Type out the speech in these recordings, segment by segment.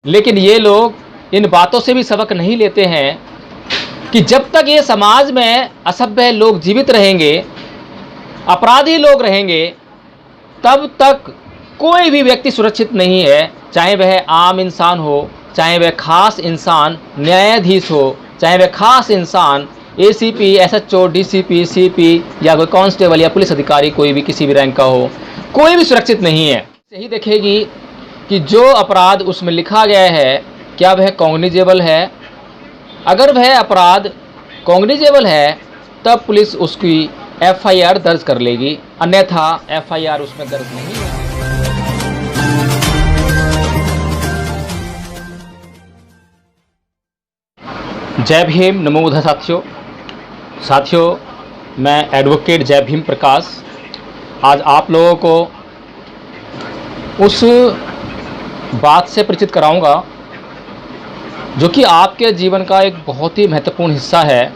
लेकिन ये लोग इन बातों से भी सबक नहीं लेते हैं कि जब तक ये समाज में असभ्य लोग जीवित रहेंगे, अपराधी लोग रहेंगे, तब तक कोई भी व्यक्ति सुरक्षित नहीं है। चाहे वह आम इंसान हो, चाहे वह खास इंसान न्यायाधीश हो, चाहे वह खास इंसान एसीपी, एसएचओ, डीसीपी, सीपी या कोई कांस्टेबल या पुलिस अधिकारी, कोई भी किसी भी रैंक का हो, कोई भी सुरक्षित नहीं है। यही देखेगी कि जो अपराध उसमें लिखा गया है क्या वह कॉग्निजेबल है। अगर वह अपराध कॉग्निजेबल है तब पुलिस उसकी एफआईआर दर्ज कर लेगी, अन्यथा एफआईआर उसमें दर्ज नहीं है। जय भीम, नमो बुद्धाय साथियों, मैं एडवोकेट जय भीम प्रकाश आज आप लोगों को उस बात से परिचित कराऊंगा जो कि आपके जीवन का एक बहुत ही महत्वपूर्ण हिस्सा है,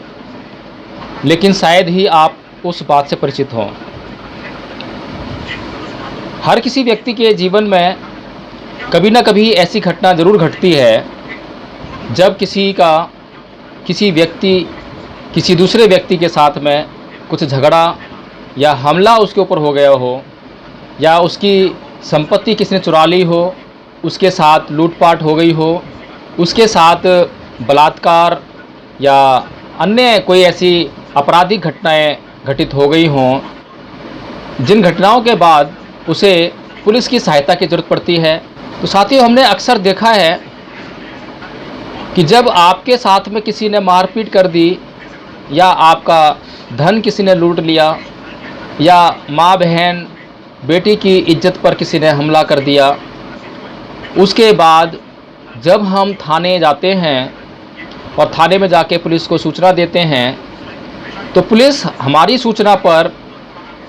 लेकिन शायद ही आप उस बात से परिचित हों। हर किसी व्यक्ति के जीवन में कभी ना कभी ऐसी घटना ज़रूर घटती है जब किसी व्यक्ति किसी दूसरे व्यक्ति के साथ में कुछ झगड़ा या हमला उसके ऊपर हो गया हो, या उसकी संपत्ति किसी ने चुरा ली हो, उसके साथ लूटपाट हो गई हो, उसके साथ बलात्कार या अन्य कोई ऐसी आपराधिक घटनाएं घटित हो गई हों, जिन घटनाओं के बाद उसे पुलिस की सहायता की ज़रूरत पड़ती है। तो साथियों, हमने अक्सर देखा है कि जब आपके साथ में किसी ने मारपीट कर दी, या आपका धन किसी ने लूट लिया, या माँ बहन बेटी की इज्जत पर किसी ने हमला कर दिया, उसके बाद जब हम थाने जाते हैं और थाने में जाके पुलिस को सूचना देते हैं, तो पुलिस हमारी सूचना पर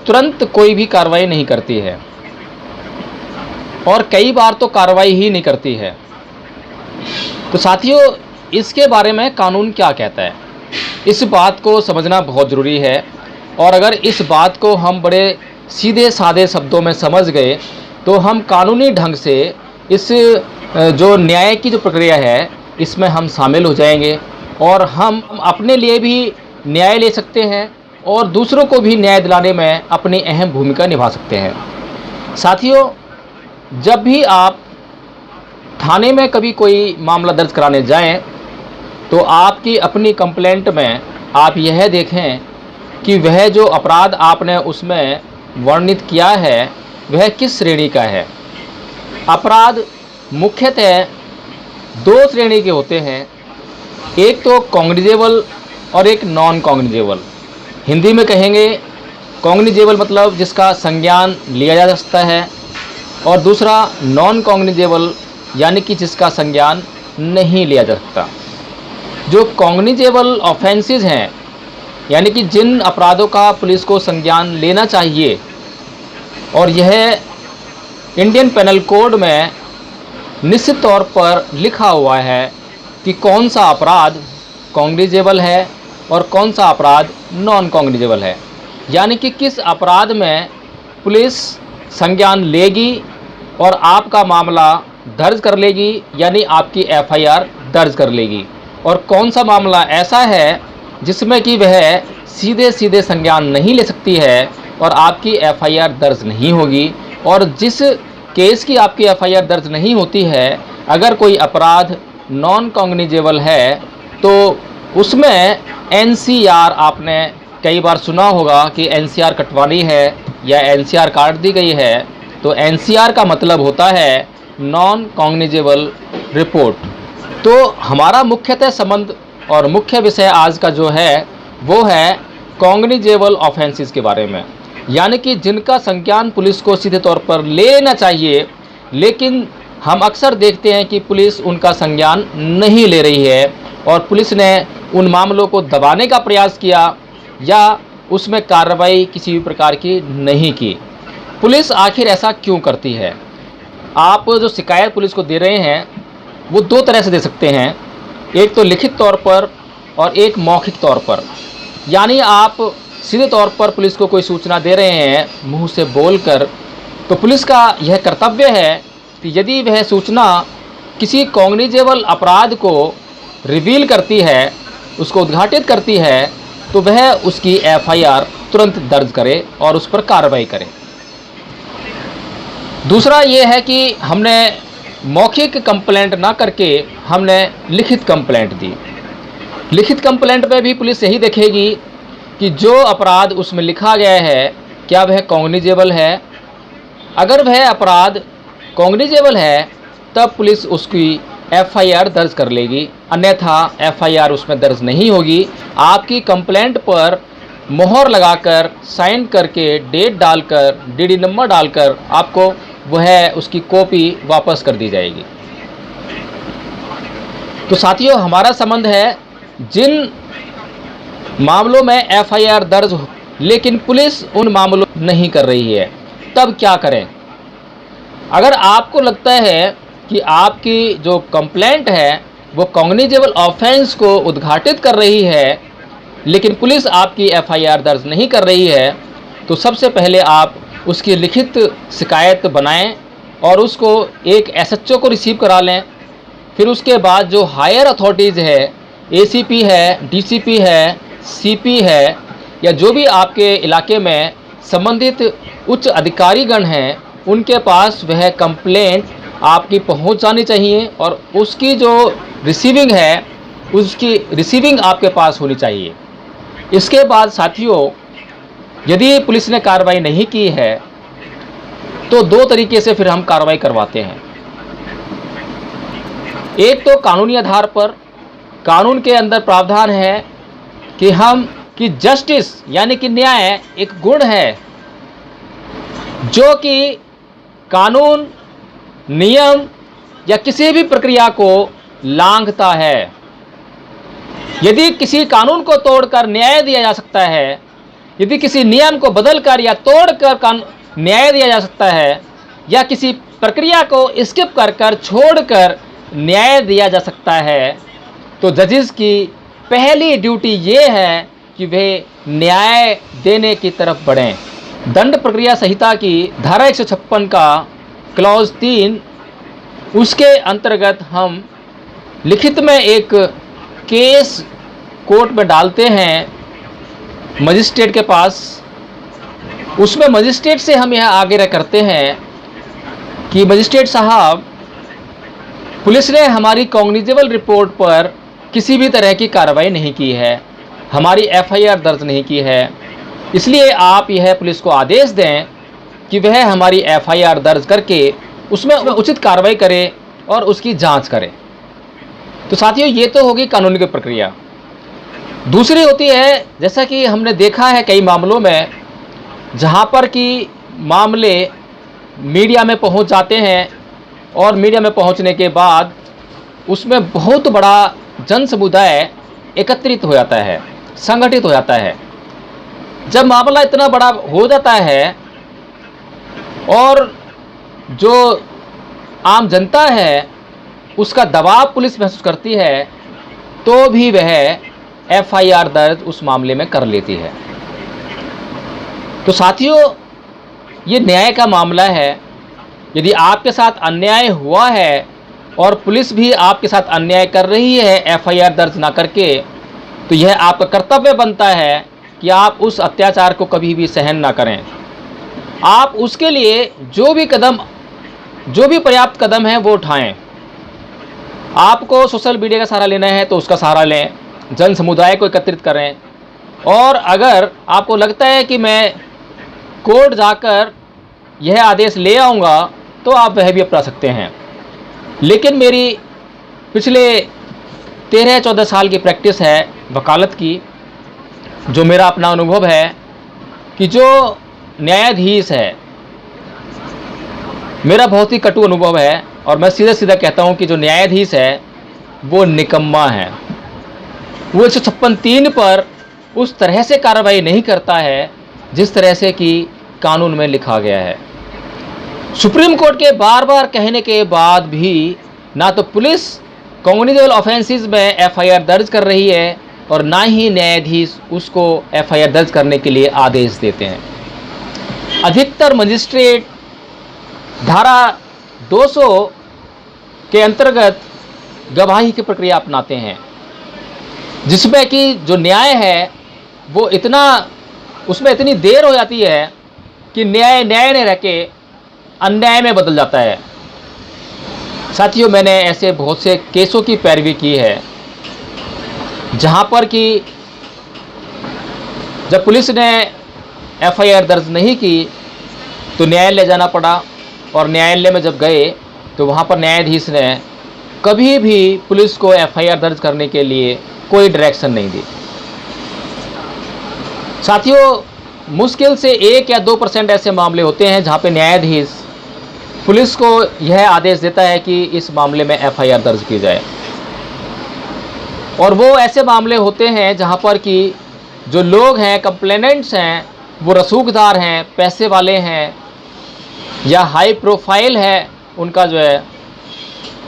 तुरंत कोई भी कार्रवाई नहीं करती है, और कई बार तो कार्रवाई ही नहीं करती है। तो साथियों, इसके बारे में कानून क्या कहता है, इस बात को समझना बहुत ज़रूरी है। और अगर इस बात को हम बड़े सीधे साधे शब्दों में समझ गए तो हम कानूनी ढंग से इस जो न्याय की जो प्रक्रिया है इसमें हम शामिल हो जाएंगे, और हम अपने लिए भी न्याय ले सकते हैं और दूसरों को भी न्याय दिलाने में अपनी अहम भूमिका निभा सकते हैं। साथियों, जब भी आप थाने में कभी कोई मामला दर्ज कराने जाएं, तो आपकी अपनी कंप्लेंट में आप यह देखें कि वह जो अपराध आपने उसमें वर्णित किया है वह किस श्रेणी का है। अपराध मुख्यतः दो श्रेणी के होते हैं, एक तो कॉग्निजेबल और एक नॉन कॉग्निजेबल। हिंदी में कहेंगे कॉग्निजेबल मतलब जिसका संज्ञान लिया जा सकता है, और दूसरा नॉन कॉग्निजेबल यानी कि जिसका संज्ञान नहीं लिया जा सकता। जो कॉग्निजेबल ऑफेंसेस हैं, यानी कि जिन अपराधों का पुलिस को संज्ञान लेना चाहिए, और यह इंडियन पेनल कोड में निश्चित तौर पर लिखा हुआ है कि कौन सा अपराध कॉग्निजेबल है और कौन सा अपराध नॉन कॉग्निजेबल है, यानी कि किस अपराध में पुलिस संज्ञान लेगी और आपका मामला दर्ज कर लेगी, यानी आपकी एफआईआर दर्ज कर लेगी, और कौन सा मामला ऐसा है जिसमें कि वह सीधे सीधे संज्ञान नहीं ले सकती है और आपकी एफआईआर दर्ज नहीं होगी। और जिस केस की आपकी एफआईआर दर्ज नहीं होती है, अगर कोई अपराध नॉन कॉग्निजेबल है तो उसमें एनसीआर, आपने कई बार सुना होगा कि एनसीआर कटवानी है या एनसीआर काट दी गई है, तो एनसीआर का मतलब होता है नॉन कॉग्निजेबल रिपोर्ट। तो हमारा मुख्यतः संबंध और मुख्य विषय आज का जो है वो है कॉग्निजेबल ऑफेंसेस के बारे में, यानी कि जिनका संज्ञान पुलिस को सीधे तौर पर लेना चाहिए, लेकिन हम अक्सर देखते हैं कि पुलिस उनका संज्ञान नहीं ले रही है, और पुलिस ने उन मामलों को दबाने का प्रयास किया या उसमें कार्रवाई किसी भी प्रकार की नहीं की। पुलिस आखिर ऐसा क्यों करती है? आप जो शिकायत पुलिस को दे रहे हैं वो दो तरह से दे सकते हैं, एक तो लिखित तौर पर और एक मौखिक तौर पर। यानी आप सीधे तौर पर पुलिस को कोई सूचना दे रहे हैं मुंह से बोलकर, तो पुलिस का यह कर्तव्य है कि यदि वह सूचना किसी कॉग्निजेबल अपराध को रिवील करती है, उसको उद्घाटित करती है, तो वह उसकी एफआईआर तुरंत दर्ज करे और उस पर कार्रवाई करे। दूसरा ये है कि हमने मौखिक कंप्लेंट ना करके हमने लिखित कंप्लेंट दी। लिखित कंप्लेंट में भी पुलिस यही देखेगी कि जो अपराध उसमें लिखा गया है क्या वह कॉग्निजेबल है। अगर वह अपराध कॉग्निजेबल है तब पुलिस उसकी एफआईआर दर्ज कर लेगी, अन्यथा एफआईआर उसमें दर्ज नहीं होगी। आपकी कंप्लेंट पर मोहर लगाकर, साइन करके, डेट डालकर, डीडी नंबर डालकर आपको वह उसकी कॉपी वापस कर दी जाएगी। तो साथियों, हमारा संबंध है जिन मामलों में एफआईआर दर्ज हो लेकिन पुलिस उन मामलों नहीं कर रही है, तब क्या करें। अगर आपको लगता है कि आपकी जो कंप्लेंट है वो कॉग्निजेबल ऑफेंस को उद्घाटित कर रही है लेकिन पुलिस आपकी एफआईआर दर्ज नहीं कर रही है, तो सबसे पहले आप उसकी लिखित शिकायत बनाएं और उसको एक एसएचओ को रिसीव करा लें। फिर उसके बाद जो हायर अथॉरिटीज़ है, एसीपी है, डीसीपी है, सीपी है, या जो भी आपके इलाके में संबंधित उच्च अधिकारीगण हैं, उनके पास वह कंप्लेंट आपकी पहुंच जानी चाहिए और उसकी जो रिसीविंग है उसकी रिसीविंग आपके पास होनी चाहिए। इसके बाद साथियों, यदि पुलिस ने कार्रवाई नहीं की है तो दो तरीके से फिर हम कार्रवाई करवाते हैं। एक तो कानूनी आधार पर, कानून के अंदर प्रावधान है कि जस्टिस यानी कि न्याय एक गुण है जो कि कानून, नियम या किसी भी प्रक्रिया को लांघता है। यदि किसी कानून को तोड़कर न्याय दिया जा सकता है, यदि किसी नियम को बदलकर या तोड़कर न्याय दिया जा सकता है, या किसी प्रक्रिया को स्किप कर छोड़कर न्याय दिया जा सकता है, तो जजेस की पहली ड्यूटी ये है कि वे न्याय देने की तरफ बढ़ें। दंड प्रक्रिया संहिता की धारा 156 का क्लॉज 3, उसके अंतर्गत हम लिखित में एक केस कोर्ट में डालते हैं मजिस्ट्रेट के पास। उसमें मजिस्ट्रेट से हम यह आग्रह करते हैं कि मजिस्ट्रेट साहब, पुलिस ने हमारी कॉग्निजेबल रिपोर्ट पर किसी भी तरह की कार्रवाई नहीं की है, हमारी एफआईआर दर्ज नहीं की है, इसलिए आप यह पुलिस को आदेश दें कि वह हमारी एफआईआर दर्ज करके उसमें उचित कार्रवाई करे और उसकी जांच करे। तो साथियों, ये तो होगी कानूनी की प्रक्रिया। दूसरी होती है, जैसा कि हमने देखा है कई मामलों में, जहां पर कि मामले मीडिया में पहुंच जाते हैं और मीडिया में पहुंचने के बाद उसमें बहुत बड़ा जन समुदाय एकत्रित हो जाता है, संगठित हो जाता है। जब मामला इतना बड़ा हो जाता है और जो आम जनता है उसका दबाव पुलिस महसूस करती है, तो भी वह एफआईआर दर्ज उस मामले में कर लेती है। तो साथियों, ये न्याय का मामला है। यदि आपके साथ अन्याय हुआ है और पुलिस भी आपके साथ अन्याय कर रही है एफआईआर दर्ज ना करके, तो यह आपका कर्तव्य बनता है कि आप उस अत्याचार को कभी भी सहन ना करें। आप उसके लिए जो भी पर्याप्त कदम है वो उठाएं। आपको सोशल मीडिया का सहारा लेना है तो उसका सहारा लें, जन समुदाय को एकत्रित करें, और अगर आपको लगता है कि मैं कोर्ट जाकर यह आदेश ले आऊँगा तो आप वह भी अपना सकते हैं। लेकिन मेरी पिछले 13-14 साल की प्रैक्टिस है वकालत की, जो मेरा अपना अनुभव है कि जो न्यायाधीश है, मेरा बहुत ही कटु अनुभव है और मैं सीधा सीधा कहता हूं कि जो न्यायाधीश है वो निकम्मा है। वो 156(3) पर उस तरह से कार्रवाई नहीं करता है जिस तरह से कि कानून में लिखा गया है। सुप्रीम कोर्ट के बार बार कहने के बाद भी ना तो पुलिस कॉग्निजेबल ऑफेंसेस में एफआईआर दर्ज कर रही है और ना ही न्यायाधीश उसको एफआईआर दर्ज करने के लिए आदेश देते हैं। अधिकतर मजिस्ट्रेट धारा के अंतर्गत गवाही की प्रक्रिया अपनाते हैं, जिसमें कि जो न्याय है वो इतना, उसमें इतनी देर हो जाती है कि न्याय न्याय नहीं रह के अन्याय में बदल जाता है। साथियों, मैंने ऐसे बहुत से केसों की पैरवी की है जहां पर कि जब पुलिस ने एफआईआर दर्ज नहीं की तो न्यायालय जाना पड़ा, और न्यायालय में जब गए तो वहां पर न्यायाधीश ने कभी भी पुलिस को एफआईआर दर्ज करने के लिए कोई डायरेक्शन नहीं दी। साथियों, मुश्किल से 1 या 2% ऐसे मामले होते हैं जहां पे न्यायाधीश पुलिस को यह आदेश देता है कि इस मामले में एफआईआर दर्ज की जाए, और वो ऐसे मामले होते हैं जहां पर कि जो लोग हैं, कंप्लेनेंट्स हैं, वो रसूखदार हैं, पैसे वाले हैं या हाई प्रोफाइल है उनका जो है,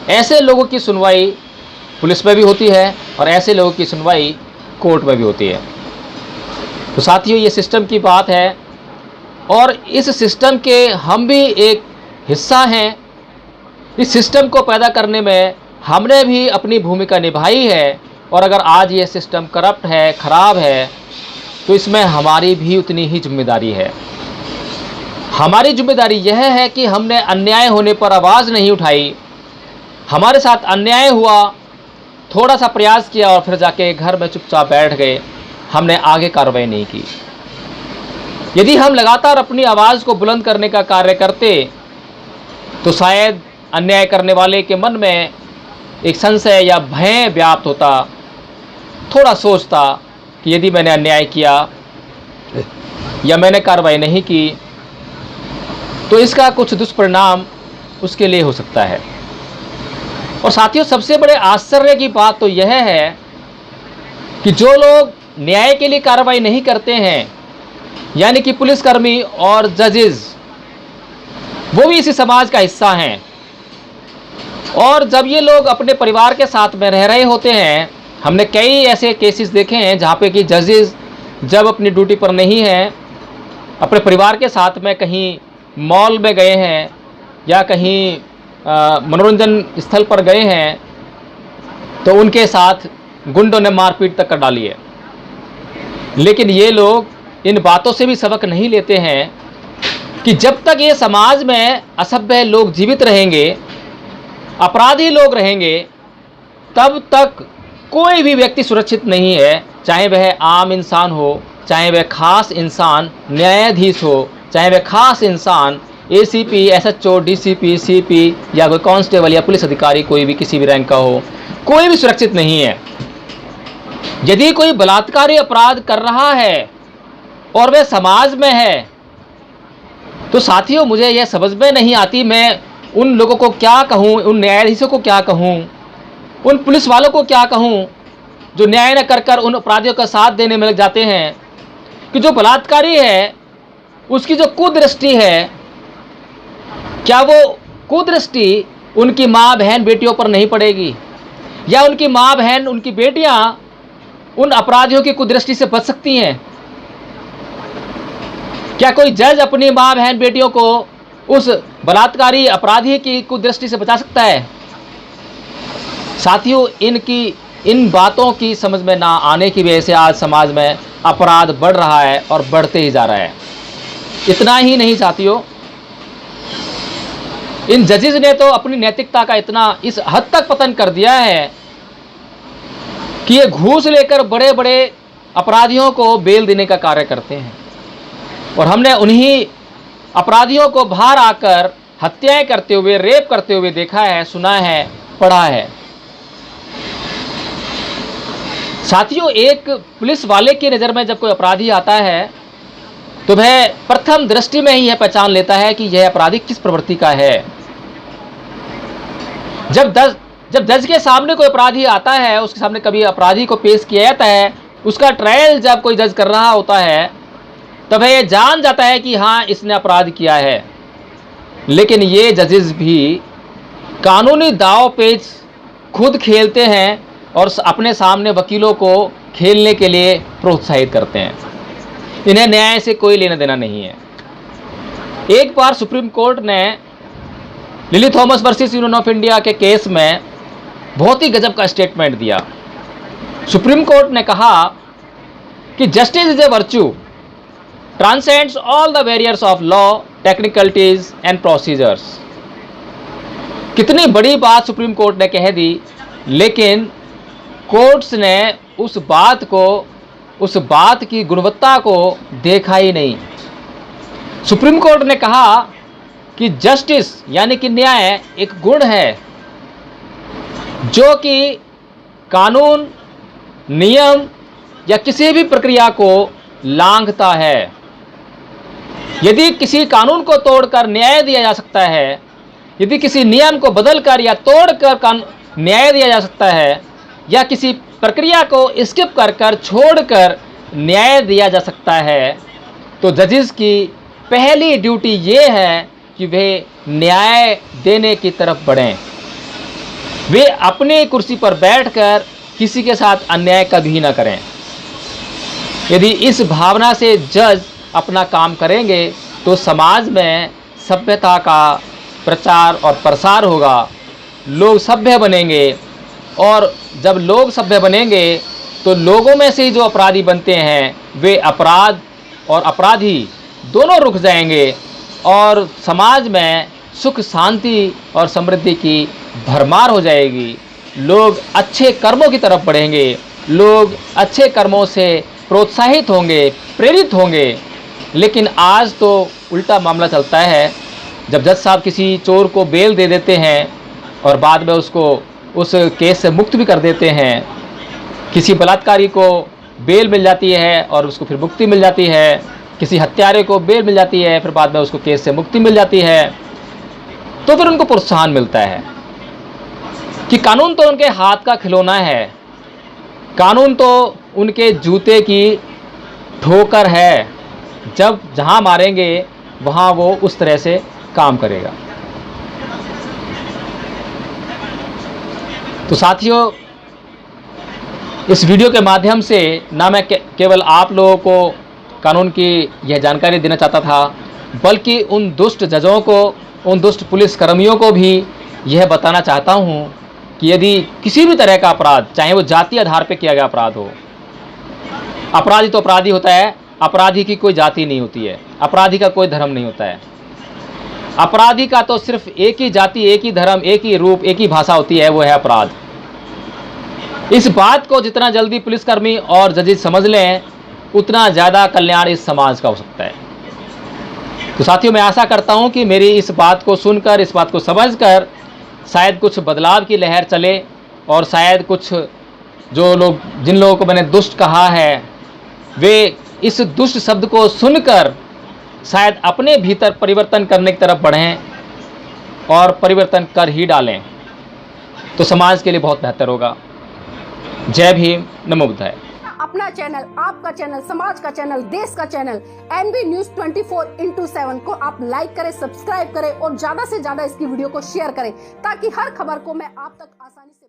ऐसे लोगों की सुनवाई पुलिस में भी होती है और ऐसे लोगों की सुनवाई कोर्ट में भी होती है। तो साथियों, ये सिस्टम की बात है और इस सिस्टम के हम भी एक हिस्सा हैं। इस सिस्टम को पैदा करने में हमने भी अपनी भूमिका निभाई है, और अगर आज ये सिस्टम करप्ट है, ख़राब है, तो इसमें हमारी भी उतनी ही जिम्मेदारी है। हमारी जिम्मेदारी यह है कि हमने अन्याय होने पर आवाज़ नहीं उठाई, हमारे साथ अन्याय हुआ, थोड़ा सा प्रयास किया और फिर जाके घर में चुपचाप बैठ गए, हमने आगे कार्रवाई नहीं की। यदि हम लगातार अपनी आवाज़ को बुलंद करने का कार्य करते तो शायद अन्याय करने वाले के मन में एक संशय या भय व्याप्त होता, थोड़ा सोचता कि यदि मैंने अन्याय किया या मैंने कार्रवाई नहीं की तो इसका कुछ दुष्परिणाम उसके लिए हो सकता है। और साथियों, सबसे बड़े आश्चर्य की बात तो यह है कि जो लोग न्याय के लिए कार्रवाई नहीं करते हैं, यानी कि पुलिसकर्मी और जजेस, वो भी इसी समाज का हिस्सा हैं। और जब ये लोग अपने परिवार के साथ में रह रहे होते हैं, हमने कई ऐसे केसेस देखे हैं जहाँ पे कि जजेस जब अपनी ड्यूटी पर नहीं हैं, अपने परिवार के साथ में कहीं मॉल में गए हैं या कहीं मनोरंजन स्थल पर गए हैं, तो उनके साथ गुंडों ने मारपीट तक कर डाली है। लेकिन ये लोग इन बातों से भी सबक नहीं लेते हैं कि जब तक ये समाज में असभ्य लोग जीवित रहेंगे, अपराधी लोग रहेंगे, तब तक कोई भी व्यक्ति सुरक्षित नहीं है, चाहे वह आम इंसान हो, चाहे वह खास इंसान न्यायाधीश हो, चाहे वह खास इंसान एसीपी, एसएचओ, डीसीपी, सीपी या कोई कांस्टेबल या पुलिस अधिकारी, कोई भी किसी भी रैंक का हो, कोई भी सुरक्षित नहीं है। यदि कोई बलात्कारी अपराध कर रहा है और वह समाज में है, तो साथियों, मुझे यह समझ में नहीं आती, मैं उन लोगों को क्या कहूँ, उन न्यायाधीशों को क्या कहूँ, उन पुलिस वालों को क्या कहूँ जो न्याय न कर कर उन अपराधियों का साथ देने में लग जाते हैं, कि जो बलात्कारी है उसकी जो कुदृष्टि है, क्या वो कुदृष्टि उनकी माँ बहन बेटियों पर नहीं पड़ेगी, या उनकी माँ बहन उनकी बेटियां उन अपराधियों की कुदृष्टि से बच सकती हैं? क्या कोई जज अपनी माँ बहन बेटियों को उस बलात्कारी अपराधी की कुदृष्टि से बचा सकता है? साथियों, इन बातों की समझ में ना आने की वजह से आज समाज में अपराध बढ़ रहा है और बढ़ते ही जा रहा है। इतना ही नहीं साथियों, इन जजेस ने तो अपनी नैतिकता का इतना इस हद तक पतन कर दिया है कि ये घूस लेकर बड़े बड़े अपराधियों को बेल देने का कार्य करते हैं, और हमने उन्हीं अपराधियों को बाहर आकर हत्याएं करते हुए, रेप करते हुए देखा है, सुना है, पढ़ा है। साथियों, एक पुलिस वाले की नज़र में जब कोई अपराधी आता है तो वह प्रथम दृष्टि में ही यह पहचान लेता है कि यह अपराधी किस प्रवृत्ति का है। जब जज के सामने कोई अपराधी आता है, उसके सामने कभी अपराधी को पेश किया जाता है, उसका ट्रायल जब कोई जज कर रहा होता है, तब वह जान जाता है कि हाँ, इसने अपराध किया है। लेकिन ये जजेस भी कानूनी दाव पेच खुद खेलते हैं और अपने सामने वकीलों को खेलने के लिए प्रोत्साहित करते हैं। इन्हें न्याय से कोई लेना देना नहीं है। एक बार सुप्रीम कोर्ट ने lily Thomas versus union of India के केस में बहुत ही गजब का स्टेटमेंट दिया। सुप्रीम कोर्ट ने कहा कि justice is a virtue transcends all the barriers of law, technicalities and procedures. कितनी बड़ी बात सुप्रीम कोर्ट ने कह दी, लेकिन कोर्ट्स ने उस बात की गुणवत्ता को देखा ही नहीं। सुप्रीम कोर्ट ने कहा कि जस्टिस यानी कि न्याय एक गुण है जो कि कानून, नियम या किसी भी प्रक्रिया को लांघता है। यदि किसी कानून को तोड़कर न्याय दिया जा सकता है, यदि किसी नियम को बदलकर या तोड़कर न्याय दिया जा सकता है, या किसी प्रक्रिया को स्किप कर छोड़कर न्याय दिया जा सकता है, तो जजेस की पहली ड्यूटी ये है कि वे न्याय देने की तरफ बढ़ें। वे अपनी कुर्सी पर बैठकर किसी के साथ अन्याय कभी ना करें। यदि इस भावना से जज अपना काम करेंगे तो समाज में सभ्यता का प्रचार और प्रसार होगा, लोग सभ्य बनेंगे, और जब लोग सभ्य बनेंगे तो लोगों में से जो अपराधी बनते हैं वे अपराध और अपराधी दोनों रुक जाएंगे, और समाज में सुख, शांति और समृद्धि की भरमार हो जाएगी। लोग अच्छे कर्मों की तरफ बढ़ेंगे, लोग अच्छे कर्मों से प्रोत्साहित होंगे, प्रेरित होंगे। लेकिन आज तो उल्टा मामला चलता है। जब जज साहब किसी चोर को बेल दे देते हैं और बाद में उसको उस केस से मुक्त भी कर देते हैं, किसी बलात्कारी को बेल मिल जाती है और उसको फिर मुक्ति मिल जाती है, किसी हत्यारे को बेल मिल जाती है, फिर बाद में उसको केस से मुक्ति मिल जाती है, तो फिर उनको प्रोत्साहन मिलता है कि कानून तो उनके हाथ का खिलौना है, कानून तो उनके जूते की ठोकर है, जब जहां मारेंगे वहां वो उस तरह से काम करेगा। तो साथियों, इस वीडियो के माध्यम से ना मैं केवल आप लोगों को कानून की यह जानकारी देना चाहता था, बल्कि उन दुष्ट जजों को, उन दुष्ट पुलिसकर्मियों को भी यह बताना चाहता हूं कि यदि किसी भी तरह का अपराध, चाहे वो जाति आधार पर किया गया अपराध हो, अपराधी तो अपराधी होता है, अपराधी की कोई जाति नहीं होती है, अपराधी का कोई धर्म नहीं होता है। अपराधी का तो सिर्फ एक ही जाति, एक ही धर्म, एक ही रूप, एक ही भाषा होती है, वो है अपराध। इस बात को जितना जल्दी पुलिसकर्मी और जजेस समझ लें, उतना ज़्यादा कल्याण इस समाज का हो सकता है। तो साथियों, मैं आशा करता हूं कि मेरी इस बात को सुनकर, इस बात को समझकर शायद कुछ बदलाव की लहर चले, और शायद कुछ जो लोग, जिन लोगों को मैंने दुष्ट कहा है, वे इस दुष्ट शब्द को सुनकर शायद अपने भीतर परिवर्तन करने की तरफ बढ़ें, और परिवर्तन कर ही डालें, तो समाज के लिए बहुत बेहतर होगा। जय भीम, नमो बुद्धाय। अपना चैनल, आपका चैनल, समाज का चैनल, देश का चैनल NB News 24/7 को आप लाइक करें, सब्सक्राइब करें और ज्यादा से ज्यादा इसकी वीडियो को शेयर करें, ताकि हर खबर को मैं आप तक आसानी से